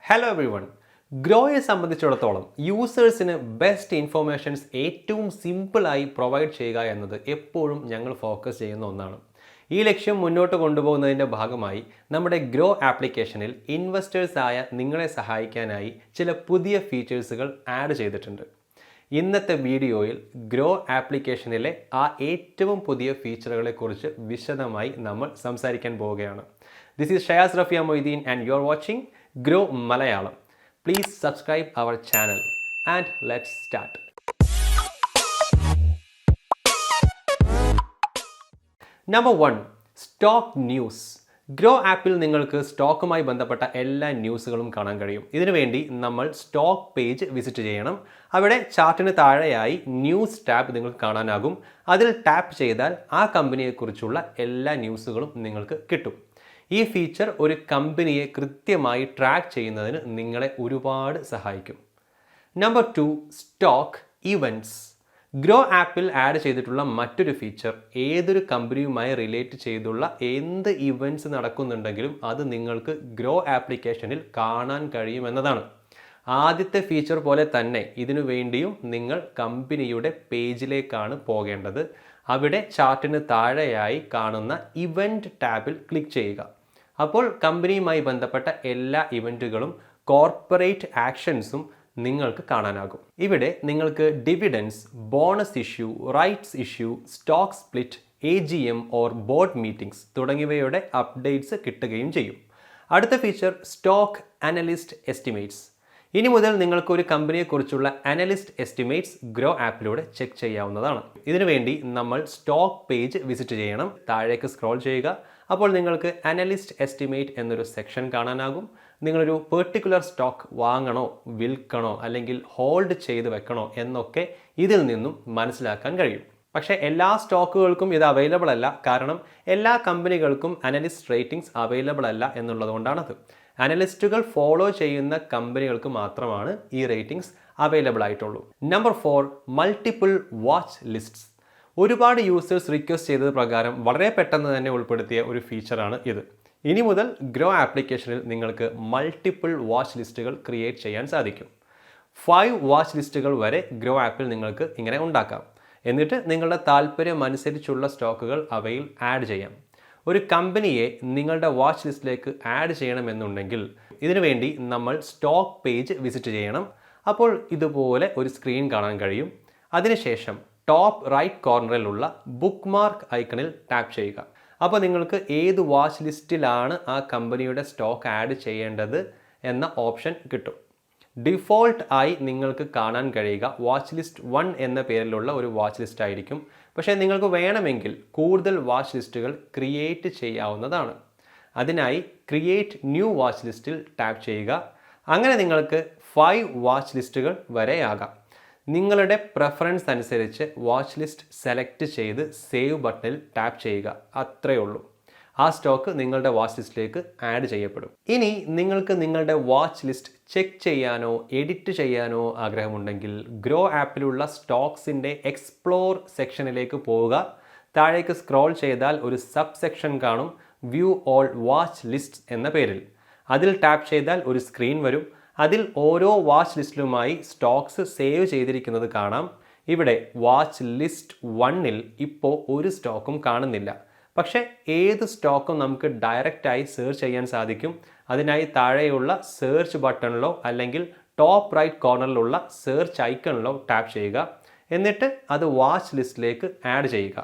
Hello every one. ഗ്രോയെ സംബന്ധിച്ചിടത്തോളം യൂസേഴ്സിന് best informations ഏറ്റവും സിമ്പിളായി പ്രൊവൈഡ് ചെയ്യുക എന്നത് എപ്പോഴും ഞങ്ങൾ ഫോക്കസ് ചെയ്യുന്ന ഒന്നാണ്. ഈ ലക്ഷ്യം മുന്നോട്ട് കൊണ്ടുപോകുന്നതിൻ്റെ ഭാഗമായി നമ്മുടെ ഗ്രോ ആപ്ലിക്കേഷനിൽ ഇൻവെസ്റ്റേഴ്സായ നിങ്ങളെ സഹായിക്കാനായി ചില പുതിയ ഫീച്ചേഴ്സുകൾ ആഡ് ചെയ്തിട്ടുണ്ട്. ഇന്നത്തെ വീഡിയോയിൽ ഗ്രോ ആപ്ലിക്കേഷനിലെ ആ ഏറ്റവും പുതിയ ഫീച്ചറുകളെക്കുറിച്ച് വിശദമായി നമ്മൾ സംസാരിക്കാൻ പോവുകയാണ്. This is Shayaz Rafia Moideen and you're watching Groww Malayalam. Please subscribe our channel and let's start. Number 1. Stock News. Grow ആപ്പിൽ നിങ്ങൾക്ക് സ്റ്റോക്കുമായി ബന്ധപ്പെട്ട എല്ലാ ന്യൂസുകളും കാണാൻ കഴിയും. ഇതിനുവേണ്ടി നമ്മൾ സ്റ്റോക്ക് പേജ് വിസിറ്റ് ചെയ്യണം. അവിടെ ചാർട്ടിന് താഴെയായി ന്യൂസ് ടാബ് നിങ്ങൾക്ക് കാണാനാകും. അതിൽ ടാപ്പ് ചെയ്താൽ ആ കമ്പനിയെക്കുറിച്ചുള്ള എല്ലാ ന്യൂസുകളും നിങ്ങൾക്ക് കിട്ടും. ഈ ഫീച്ചർ ഒരു കമ്പനിയെ കൃത്യമായി ട്രാക്ക് ചെയ്യുന്നതിന് നിങ്ങളെ ഒരുപാട് സഹായിക്കും. നമ്പർ 2. Stock events. ഗ്രോ ആപ്പിൽ ആഡ് ചെയ്തിട്ടുള്ള മറ്റൊരു ഫീച്ചർ ഏതൊരു കമ്പനിയുമായി റിലേറ്റ് ചെയ്തുള്ള എന്ത് ഇവൻറ്റ്സ് നടക്കുന്നുണ്ടെങ്കിലും അത് നിങ്ങൾക്ക് ഗ്രോ ആപ്ലിക്കേഷനിൽ കാണാൻ കഴിയുമെന്നതാണ്. ആദ്യത്തെ ഫീച്ചർ പോലെ തന്നെ ഇതിനു വേണ്ടിയും നിങ്ങൾ കമ്പനിയുടെ പേജിലേക്കാണ് പോകേണ്ടത്. അവിടെ ചാർട്ടിന് താഴെയായി കാണുന്ന ഇവൻറ്റ് ടാബിൽ ക്ലിക്ക് ചെയ്യുക. അപ്പോൾ കമ്പനിയുമായി ബന്ധപ്പെട്ട എല്ലാ ഇവൻറ്റുകളും കോർപ്പറേറ്റ് ആക്ഷൻസും നിങ്ങൾക്ക് കാണാനാകും. ഇവിടെ നിങ്ങൾക്ക് dividends, bonus issue, rights issue, stock split, AGM or board meetings തുടങ്ങിയവയുടെ അപ്ഡേറ്റ്സ് കിട്ടുകയും ചെയ്യും. അടുത്ത ഫീച്ചർ സ്റ്റോക്ക് അനലിസ്റ്റ് എസ്റ്റിമേറ്റ്സ്. ഇനി മുതൽ നിങ്ങൾക്ക് ഒരു കമ്പനിയെക്കുറിച്ചുള്ള അനലിസ്റ്റ് എസ്റ്റിമേറ്റ്സ് ഗ്രോ ആപ്പിലൂടെ ചെക്ക് ചെയ്യാവുന്നതാണ്. ഇതിനുവേണ്ടി നമ്മൾ സ്റ്റോക്ക് പേജ് വിസിറ്റ് ചെയ്യണം. താഴേക്ക് സ്ക്രോൾ ചെയ്യുക. അപ്പോൾ നിങ്ങൾക്ക് അനലിസ്റ്റ് എസ്റ്റിമേറ്റ് എന്നൊരു സെക്ഷൻ കാണാനാകും. നിങ്ങളൊരു പെർട്ടിക്കുലർ സ്റ്റോക്ക് വാങ്ങണോ, വിൽക്കണോ, അല്ലെങ്കിൽ ഹോൾഡ് ചെയ്ത് വെക്കണോ എന്നൊക്കെ ഇതിൽ നിന്നും മനസ്സിലാക്കാൻ കഴിയും. പക്ഷേ എല്ലാ സ്റ്റോക്കുകൾക്കും ഇത് അവൈലബിൾ അല്ല. കാരണം എല്ലാ കമ്പനികൾക്കും അനലിസ്റ്റ് റേറ്റിംഗ്സ് അവൈലബിൾ അല്ല എന്നുള്ളതുകൊണ്ടാണത്. അനലിസ്റ്റുകൾ ഫോളോ ചെയ്യുന്ന കമ്പനികൾക്ക് മാത്രമാണ് ഈ റേറ്റിംഗ്സ് അവൈലബിൾ ആയിട്ടുള്ളൂ. നമ്പർ 4. Multiple watch lists. ഒരുപാട് യൂസേഴ്സ് റിക്വസ്റ്റ് ചെയ്തത് പ്രകാരം വളരെ പെട്ടെന്ന് തന്നെ ഉൾപ്പെടുത്തിയ ഒരു ഫീച്ചറാണ് ഇത്. ഇനി മുതൽ ഗ്രോ ആപ്ലിക്കേഷനിൽ നിങ്ങൾക്ക് മൾട്ടിപ്പിൾ വാച്ച് ലിസ്റ്റുകൾ ക്രിയേറ്റ് ചെയ്യാൻ സാധിക്കും. 5 വാച്ച് ലിസ്റ്റുകൾ വരെ ഗ്രോ ആപ്പിൽ നിങ്ങൾക്ക് ഇങ്ങനെ ഉണ്ടാക്കാം. എന്നിട്ട് നിങ്ങളുടെ താല്പര്യം അനുസരിച്ചുള്ള സ്റ്റോക്കുകൾ അവയിൽ ആഡ് ചെയ്യാം. ഒരു കമ്പനിയെ നിങ്ങളുടെ വാച്ച് ലിസ്റ്റിലേക്ക് ആഡ് ചെയ്യണമെന്നുണ്ടെങ്കിൽ ഇതിനുവേണ്ടി നമ്മൾ സ്റ്റോക്ക് പേജ് വിസിറ്റ് ചെയ്യണം. അപ്പോൾ ഇതുപോലെ ഒരു സ്ക്രീൻ കാണാൻ കഴിയും. അതിനുശേഷം ടോപ്പ് റൈറ്റ് കോർണറിലുള്ള ബുക്ക് മാർക്ക് ഐക്കണിൽ ടാപ്പ് ചെയ്യുക. അപ്പോൾ നിങ്ങൾക്ക് ഏത് വാച്ച് ലിസ്റ്റിലാണ് ആ കമ്പനിയുടെ സ്റ്റോക്ക് ആഡ് ചെയ്യേണ്ടത് എന്ന ഓപ്ഷൻ കിട്ടും. ഡിഫോൾട്ട് ആയി നിങ്ങൾക്ക് കാണാൻ കഴിയുക വാച്ച് ലിസ്റ്റ് 1 എന്ന പേരിലുള്ള ഒരു വാച്ച് ലിസ്റ്റ് ആയിരിക്കും. പക്ഷേ നിങ്ങൾക്ക് വേണമെങ്കിൽ കൂടുതൽ വാച്ച് ലിസ്റ്റുകൾ ക്രിയേറ്റ് ചെയ്യാവുന്നതാണ്. അതിനായി ക്രിയേറ്റ് ന്യൂ വാച്ച് ലിസ്റ്റിൽ ടാപ്പ് ചെയ്യുക. അങ്ങനെ നിങ്ങൾക്ക് 5 വാച്ച് ലിസ്റ്റുകൾ വരെ ആകാം. നിങ്ങളുടെ പ്രെഫറൻസ് അനുസരിച്ച് വാച്ച് ലിസ്റ്റ് സെലക്ട് ചെയ്ത് സേവ് ബട്ടണിൽ ടാപ്പ് ചെയ്യുക. അത്രയേ ഉള്ളൂ. ആ സ്റ്റോക്ക് നിങ്ങളുടെ വാച്ച് ലിസ്റ്റിലേക്ക് ആഡ് ചെയ്യപ്പെടും. ഇനി നിങ്ങൾക്ക് നിങ്ങളുടെ വാച്ച് ലിസ്റ്റ് ചെക്ക് ചെയ്യാനോ എഡിറ്റ് ചെയ്യാനോ ആഗ്രഹമുണ്ടെങ്കിൽ ഗ്രോ ആപ്പിലുള്ള സ്റ്റോക്സിൻ്റെ എക്സ്പ്ലോർ സെക്ഷനിലേക്ക് പോവുക. താഴേക്ക് സ്ക്രോൾ ചെയ്താൽ ഒരു സബ് സെക്ഷൻ കാണും, വ്യൂ ഓൾ വാച്ച് ലിസ്റ്റ് എന്ന പേരിൽ. അതിൽ ടാപ്പ് ചെയ്താൽ ഒരു സ്ക്രീൻ വരും. അതിൽ ഓരോ വാച്ച് ലിസ്റ്റിലുമായി സ്റ്റോക്സ് സേവ് ചെയ്തിരിക്കുന്നത് കാണാം. ഇവിടെ വാച്ച് ലിസ്റ്റ് 1ൽ ഇപ്പോൾ ഒരു സ്റ്റോക്കും കാണുന്നില്ല. പക്ഷേ ഏത് സ്റ്റോക്കും നമുക്ക് ഡയറക്റ്റായി സെർച്ച് ചെയ്യാൻ സാധിക്കും. അതിനായി താഴെയുള്ള സെർച്ച് ബട്ടണിലോ അല്ലെങ്കിൽ ടോപ്പ് റൈറ്റ് കോർണറിലുള്ള സെർച്ച് ഐക്കണിലോ ടാപ്പ് ചെയ്യുക. എന്നിട്ട് അത് വാച്ച് ലിസ്റ്റിലേക്ക് ആഡ് ചെയ്യുക.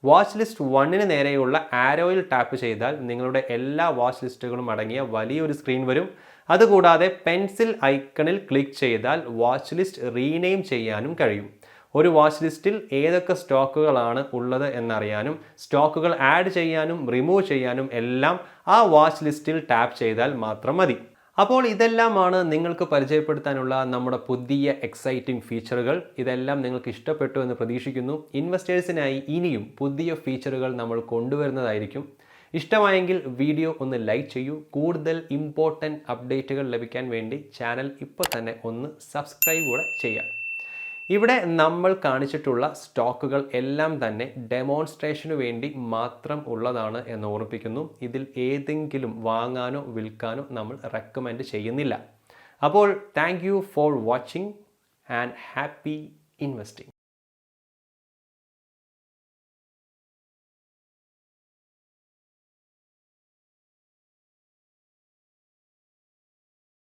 വാച്ച് ലിസ്റ്റ് 1ന് നേരെയുള്ള ആരോയിൽ ടാപ്പ് ചെയ്താൽ നിങ്ങളുടെ എല്ലാ വാച്ച് ലിസ്റ്റുകളും അടങ്ങിയ വലിയൊരു സ്ക്രീൻ വരും. അതുകൂടാതെ പെൻസിൽ ഐക്കണിൽ ക്ലിക്ക് ചെയ്താൽ വാച്ച് ലിസ്റ്റ് റീനെയിം ചെയ്യാനും കഴിയും. ഒരു വാച്ച് ലിസ്റ്റിൽ ഏതൊക്കെ സ്റ്റോക്കുകളാണ് ഉള്ളത് എന്നറിയാനും സ്റ്റോക്കുകൾ ആഡ് ചെയ്യാനും റിമൂവ് ചെയ്യാനും എല്ലാം ആ വാച്ച് ലിസ്റ്റിൽ ടാപ്പ് ചെയ്താൽ മാത്രം മതി. അപ്പോൾ ഇതെല്ലാമാണ് നിങ്ങൾക്ക് പരിചയപ്പെടുത്താനുള്ള നമ്മുടെ പുതിയ എക്സൈറ്റിംഗ് ഫീച്ചറുകൾ. ഇതെല്ലാം നിങ്ങൾക്ക് ഇഷ്ടപ്പെട്ടു എന്ന് പ്രതീക്ഷിക്കുന്നു. ഇൻവെസ്റ്റേഴ്സിനായി ഇനിയും പുതിയ ഫീച്ചറുകൾ നമ്മൾ കൊണ്ടുവരുന്നതായിരിക്കും. ഇഷ്ടമായെങ്കിൽ വീഡിയോ ഒന്ന് ലൈക്ക് ചെയ്യൂ. കൂടുതൽ ഇമ്പോർട്ടൻറ്റ് അപ്ഡേറ്റുകൾ ലഭിക്കാൻ വേണ്ടി ചാനൽ ഇപ്പോൾ തന്നെ ഒന്ന് സബ്സ്ക്രൈബ് കൂടെ ചെയ്യാം. ഇവിടെ നമ്മൾ കാണിച്ചിട്ടുള്ള സ്റ്റോക്കുകൾ എല്ലാം തന്നെ ഡെമോൺസ്ട്രേഷന് വേണ്ടി മാത്രം ഉള്ളതാണ് എന്ന് ഓർമ്മിപ്പിക്കുന്നു. ഇതിൽ ഏതെങ്കിലും വാങ്ങാനോ വിൽക്കാനോ നമ്മൾ റെക്കമെൻഡ് ചെയ്യുന്നില്ല. അപ്പോൾ thank you for watching and happy investing.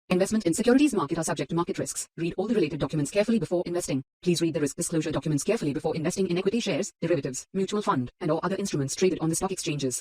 Investment in securities market are subject to market risks. Read all the related documents carefully before investing. Please read the risk disclosure documents carefully before investing in equity shares, derivatives, mutual fund, and or other instruments traded on the stock exchanges.